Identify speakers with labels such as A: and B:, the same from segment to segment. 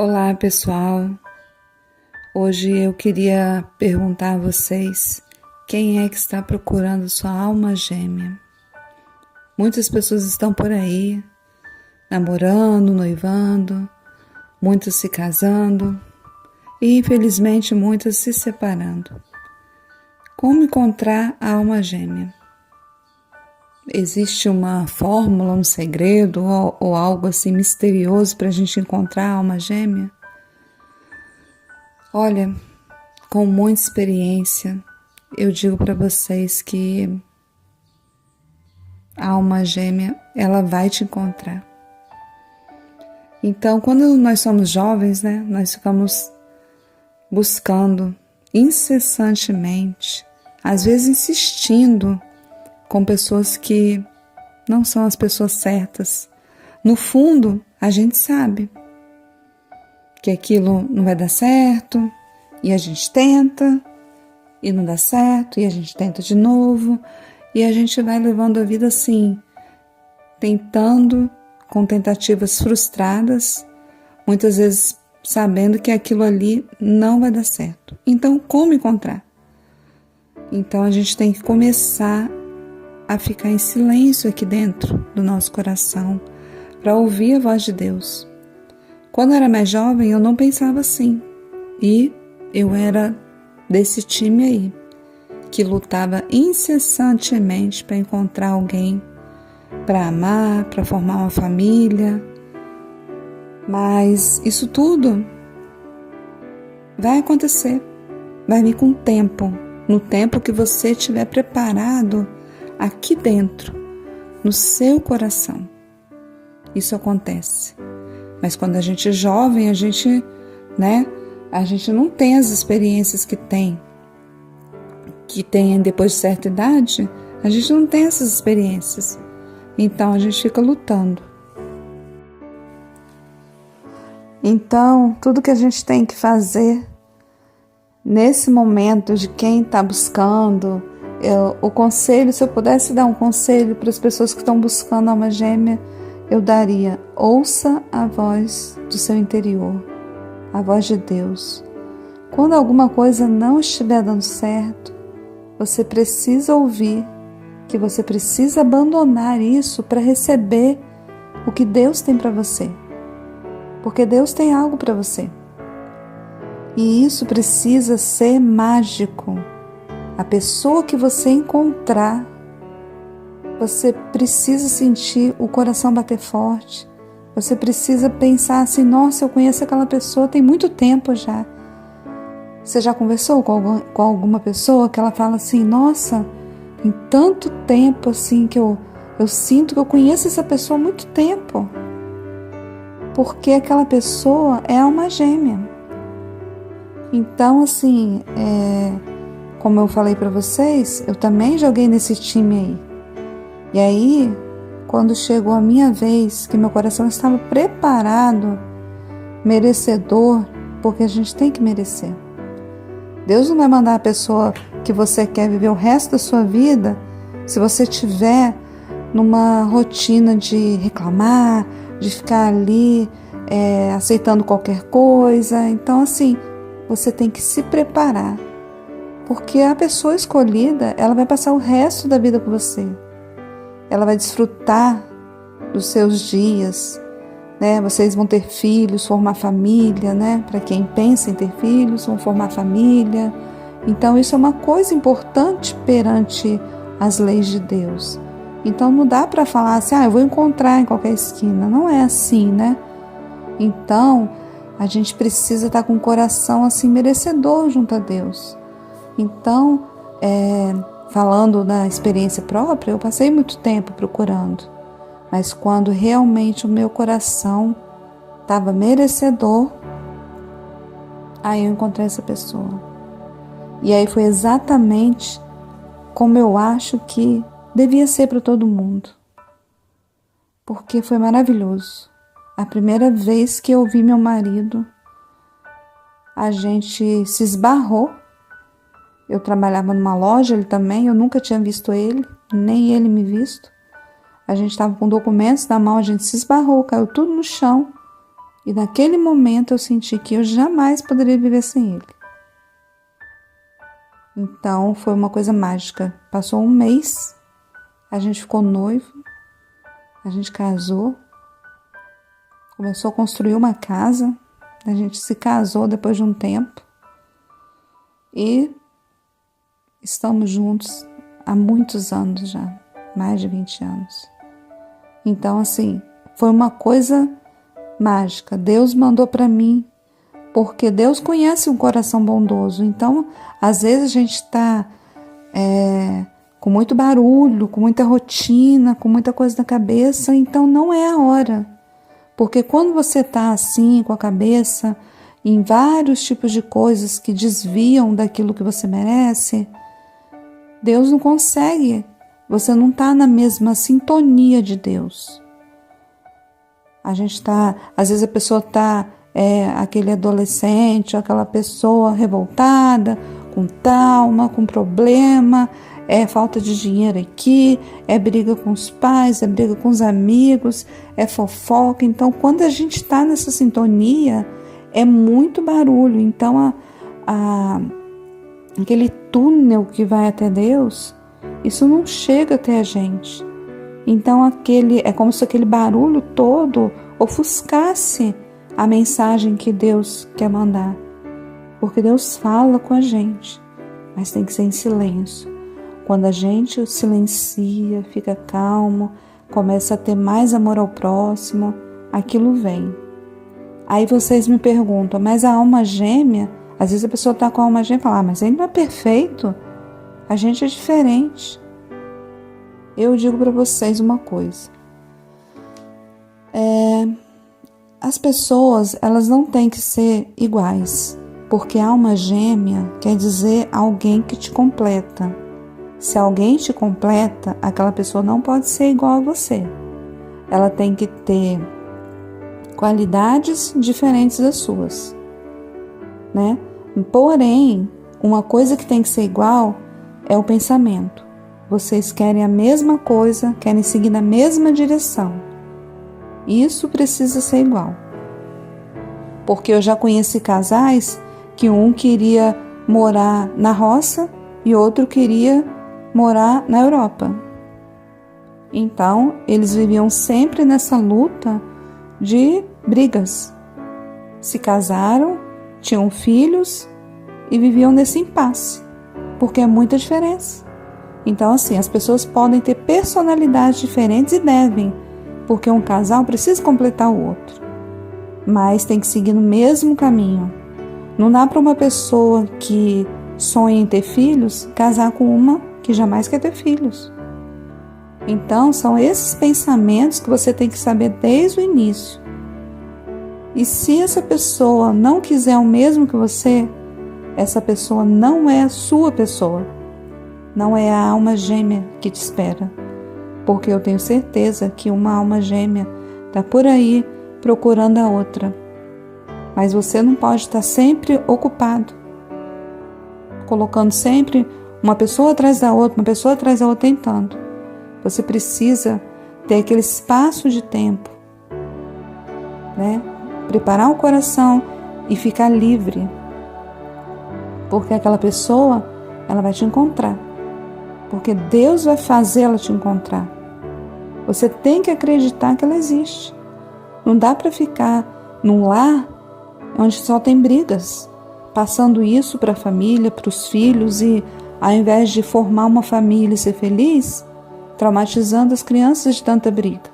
A: Olá, pessoal. Hoje eu queria perguntar a vocês quem é que está procurando sua alma gêmea. Muitas pessoas estão por aí, namorando, noivando, muitas se casando e, infelizmente, muitas se separando. Como encontrar a alma gêmea? Existe uma fórmula, um segredo ou algo assim misterioso para a gente encontrar a alma gêmea? Olha, com muita experiência, eu digo para vocês que a alma gêmea, ela vai te encontrar. Então, quando nós somos jovens, nós ficamos buscando incessantemente, às vezes insistindo com pessoas que não são as pessoas certas. No fundo, a gente sabe que aquilo não vai dar certo, e a gente tenta, e não dá certo, e a gente tenta de novo, e a gente vai levando a vida assim, tentando, com tentativas frustradas, muitas vezes sabendo que aquilo ali não vai dar certo. Então, como encontrar? Então, a gente tem que começar a ficar em silêncio aqui dentro do nosso coração, para ouvir a voz de Deus. Quando eu era mais jovem, eu não pensava assim. E eu era desse time aí, que lutava incessantemente para encontrar alguém, para amar, para formar uma família. Mas isso tudo vai acontecer, vai vir com o tempo, no tempo que você estiver preparado aqui dentro, no seu coração. Isso acontece. Mas quando a gente é jovem, a gente não tem as experiências que tem depois de certa idade, a gente não tem essas experiências. Então a gente fica lutando. Então, tudo que a gente tem que fazer nesse momento de quem está buscando, o conselho, se eu pudesse dar um conselho para as pessoas que estão buscando alma gêmea, eu daria: ouça a voz do seu interior, a voz de Deus. Quando alguma coisa não estiver dando certo, você precisa ouvir que você precisa abandonar isso para receber o que Deus tem para você. Porque Deus tem algo para você. E isso precisa ser mágico. A pessoa que você encontrar, você precisa sentir o coração bater forte. Você precisa pensar assim: nossa, eu conheço aquela pessoa tem muito tempo já. Você já conversou com alguma pessoa que ela fala assim: nossa, tem tanto tempo assim que eu sinto que eu conheço essa pessoa há muito tempo. Porque aquela pessoa é alma gêmea. Então, assim, como eu falei para vocês, eu também joguei nesse time aí. E aí, quando chegou a minha vez, que meu coração estava preparado, merecedor, porque a gente tem que merecer. Deus não vai mandar a pessoa que você quer viver o resto da sua vida se você estiver numa rotina de reclamar, de ficar ali aceitando qualquer coisa. Então, assim, você tem que se preparar, porque a pessoa escolhida, ela vai passar o resto da vida com você. Ela vai desfrutar dos seus dias, Vocês vão ter filhos, formar família, Para quem pensa em ter filhos, vão formar família. Então, isso é uma coisa importante perante as leis de Deus. Então, não dá para falar assim: eu vou encontrar em qualquer esquina. Não é assim, Então, a gente precisa estar com o coração assim merecedor junto a Deus. Então, falando da experiência própria, eu passei muito tempo procurando. Mas quando realmente o meu coração estava merecedor, aí eu encontrei essa pessoa. E aí foi exatamente como eu acho que devia ser para todo mundo. Porque foi maravilhoso. A primeira vez que eu vi meu marido, a gente se esbarrou. Eu trabalhava numa loja, ele também, eu nunca tinha visto ele, nem ele me visto. A gente estava com documentos na mão, a gente se esbarrou, caiu tudo no chão E naquele momento eu senti que eu jamais poderia viver sem ele. Então foi uma coisa mágica. Passou um mês, a gente ficou noivo, a gente casou, começou a construir uma casa, a gente se casou depois de um tempo e estamos juntos há muitos anos já, mais de 20 anos. Então, assim, foi uma coisa mágica. Deus mandou para mim, porque Deus conhece um coração bondoso. Então, às vezes a gente está com muito barulho, com muita rotina, com muita coisa na cabeça, então não é a hora. Porque quando você está assim, com a cabeça em vários tipos de coisas que desviam daquilo que você merece, Deus não consegue. Você não está na mesma sintonia de Deus. A gente está, às vezes a pessoa está, aquele adolescente, aquela pessoa revoltada, com trauma, com problema, falta de dinheiro aqui, briga com os pais, briga com os amigos, fofoca. Então, quando a gente está nessa sintonia, é muito barulho. Então, aquele túnel que vai até Deus, isso não chega até a gente. Então, é como se aquele barulho todo ofuscasse a mensagem que Deus quer mandar. Porque Deus fala com a gente, mas tem que ser em silêncio. Quando a gente silencia, fica calmo, começa a ter mais amor ao próximo, aquilo vem. Aí vocês me perguntam, mas a alma gêmea, às vezes a pessoa está com a alma gêmea e fala, mas ele não é perfeito, a gente é diferente. Eu digo para vocês uma coisa, as pessoas, elas não têm que ser iguais, porque alma gêmea quer dizer alguém que te completa. Se alguém te completa, aquela pessoa não pode ser igual a você. Ela tem que ter qualidades diferentes das suas, né? Porém, uma coisa que tem que ser igual é o pensamento. Vocês querem a mesma coisa, querem seguir na mesma direção. Isso precisa ser igual. Porque eu já conheci casais que um queria morar na roça e outro queria morar na Europa. Então, eles viviam sempre nessa luta de brigas. Se casaram, tinham filhos e viviam nesse impasse, porque é muita diferença. Então, assim, as pessoas podem ter personalidades diferentes e devem, porque um casal precisa completar o outro, mas tem que seguir no mesmo caminho. Não dá para uma pessoa que sonha em ter filhos casar com uma que jamais quer ter filhos. Então, são esses pensamentos que você tem que saber desde o início. E se essa pessoa não quiser o mesmo que você, essa pessoa não é a sua pessoa. Não é a alma gêmea que te espera. Porque eu tenho certeza que uma alma gêmea está por aí procurando a outra. Mas você não pode estar sempre ocupado, colocando sempre uma pessoa atrás da outra, tentando. Você precisa ter aquele espaço de tempo, né? Preparar o coração e ficar livre. Porque aquela pessoa, ela vai te encontrar. Porque Deus vai fazer ela te encontrar. Você tem que acreditar que ela existe. Não dá para ficar num lar onde só tem brigas, passando isso para a família, para os filhos e, ao invés de formar uma família e ser feliz, traumatizando as crianças de tanta briga.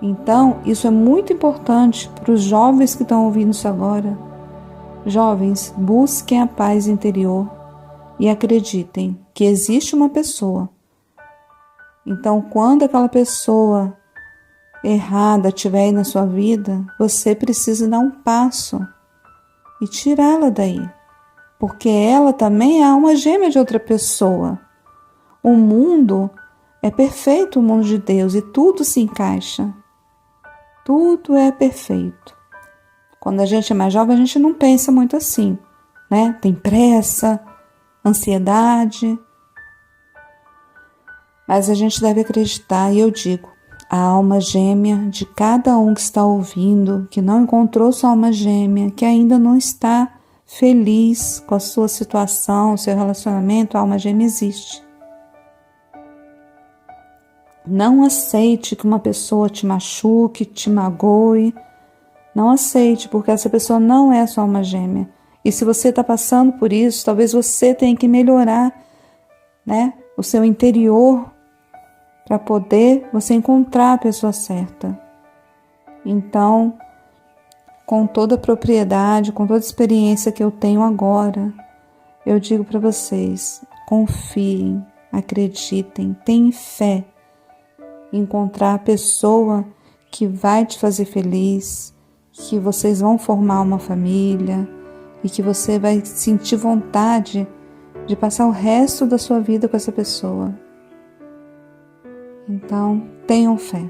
A: Então, isso é muito importante para os jovens que estão ouvindo isso agora. Jovens, busquem a paz interior e acreditem que existe uma pessoa. Então, quando aquela pessoa errada estiver aí na sua vida, você precisa dar um passo e tirá-la daí, porque ela também é a alma gêmea de outra pessoa. O mundo é perfeito, o mundo de Deus, e tudo se encaixa. Tudo é perfeito. Quando a gente é mais jovem, a gente não pensa muito assim, né? Tem pressa, ansiedade. Mas a gente deve acreditar, e eu digo, a alma gêmea de cada um que está ouvindo, que não encontrou sua alma gêmea, que ainda não está feliz com a sua situação, seu relacionamento, a alma gêmea existe. Não aceite que uma pessoa te machuque, te magoe. Não aceite, porque essa pessoa não é a sua alma gêmea. E se você está passando por isso, talvez você tenha que melhorar, o seu interior para poder você encontrar a pessoa certa. Então, com toda a propriedade, com toda a experiência que eu tenho agora, eu digo para vocês, confiem, acreditem, tenham fé em encontrar a pessoa que vai te fazer feliz, que vocês vão formar uma família e que você vai sentir vontade de passar o resto da sua vida com essa pessoa. Então, tenham fé.